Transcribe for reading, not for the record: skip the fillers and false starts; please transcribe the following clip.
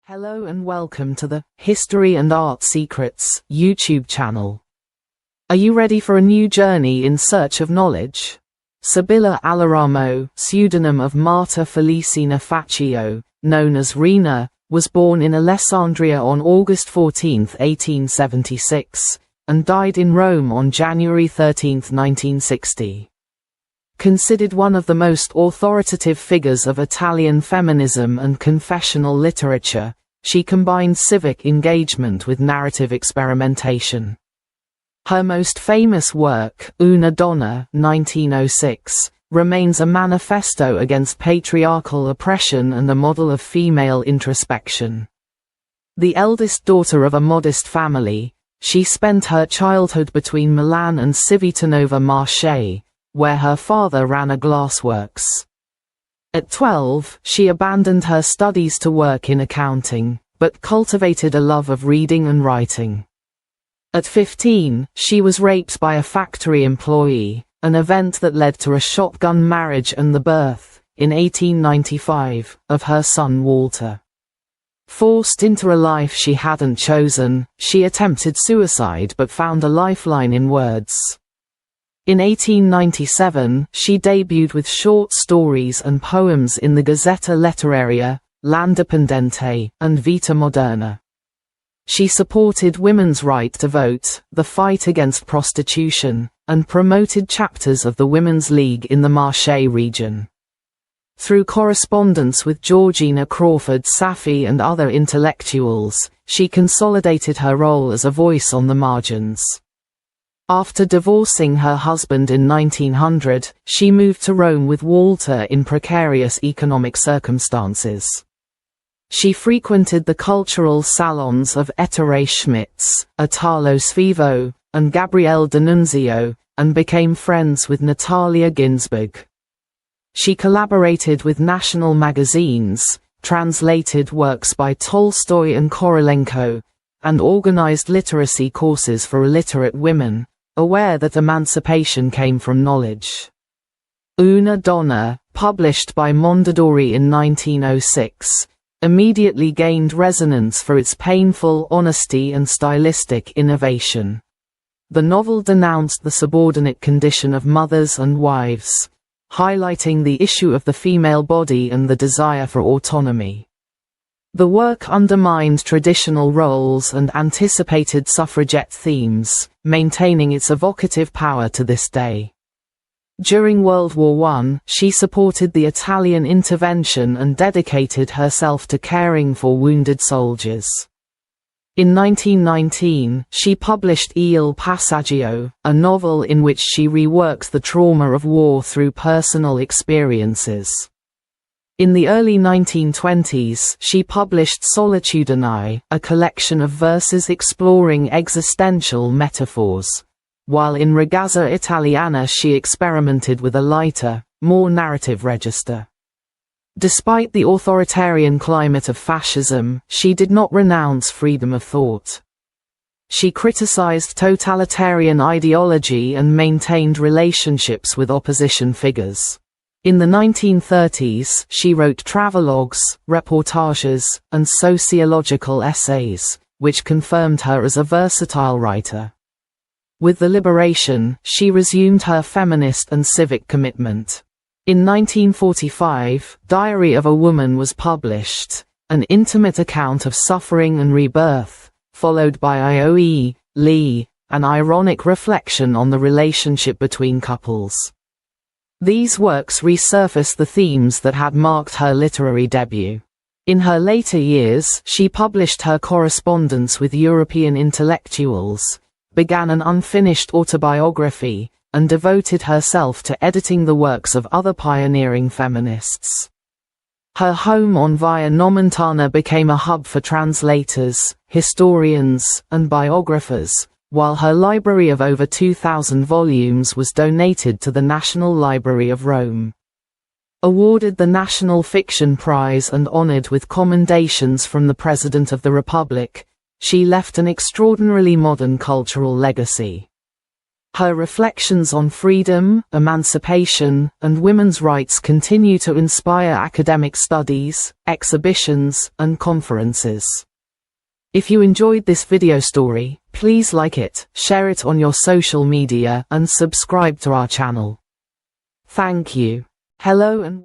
Hello and welcome to the History and Art Secrets YouTube channel. Are you ready for a new journey in search of knowledge? Sibilla Aleramo, pseudonym of Marta Felicina Faccio, known as Rina, was born in Alessandria on August 14, 1876, and died in Rome on January 13, 1960. Considered one of the most authoritative figures of Italian feminism and confessional literature, she combined civic engagement with narrative experimentation. Her most famous work, Una Donna, 1906, remains a manifesto against patriarchal oppression and a model of female introspection. The eldest daughter of a modest family, she spent her childhood between Milan and Civitanova Marche, where her father ran a glassworks. At 12, she abandoned her studies to work in accounting, but cultivated a love of reading and writing. At 15, she was raped by a factory employee, an event that led to a shotgun marriage and the birth, in 1895, of her son Walter. Forced into a life she hadn't chosen, she attempted suicide but found a lifeline in words. In 1897, she debuted with short stories and poems in the Gazzetta Letteraria, L'Indipendente, and Vita Moderna. She supported women's right to vote, the fight against prostitution, and promoted chapters of the Women's League in the Marche region. Through correspondence with Georgina Crawford Safi and other intellectuals, she consolidated her role as a voice on the margins. After divorcing her husband in 1900, she moved to Rome with Walter in precarious economic circumstances. She frequented the cultural salons of Ettore Schmitz, Italo Sfivo, and Gabriele D'Annunzio, and became friends with Natalia Ginsburg. She collaborated with national magazines, translated works by Tolstoy and Korolenko, and organized literacy courses for illiterate women, aware that emancipation came from knowledge. Una Donna, published by Mondadori in 1906, immediately gained resonance for its painful honesty and stylistic innovation. The novel denounced the subordinate condition of mothers and wives, highlighting the issue of the female body and the desire for autonomy. The work undermined traditional roles and anticipated suffragette themes, maintaining its evocative power to this day. During World War I, she supported the Italian intervention and dedicated herself to caring for wounded soldiers. In 1919, she published Il Passaggio, a novel in which she reworks the trauma of war through personal experiences. In the early 1920s, she published Solitudini, a collection of verses exploring existential metaphors, while in Ragazza Italiana she experimented with a lighter, more narrative register. Despite the authoritarian climate of fascism, she did not renounce freedom of thought. She criticized totalitarian ideology and maintained relationships with opposition figures. In the 1930s, she wrote travelogues, reportages, and sociological essays, which confirmed her as a versatile writer. With the liberation, she resumed her feminist and civic commitment. In 1945, Diary of a Woman was published, an intimate account of suffering and rebirth, followed by Ioe, Lee, an ironic reflection on the relationship between couples. These works resurface the themes that had marked her literary debut. In her later years, she published her correspondence with European intellectuals, began an unfinished autobiography, and devoted herself to editing the works of other pioneering feminists. Her home on Via Nomentana became a hub for translators, historians, and biographers, while her library of over 2,000 volumes was donated to the National Library of Rome. Awarded the National Fiction Prize and honored with commendations from the President of the Republic, she left an extraordinarily modern cultural legacy. Her reflections on freedom, emancipation, and women's rights continue to inspire academic studies, exhibitions, and conferences. If you enjoyed this video story, please like it, share it on your social media, and subscribe to our channel. Thank you. Hello and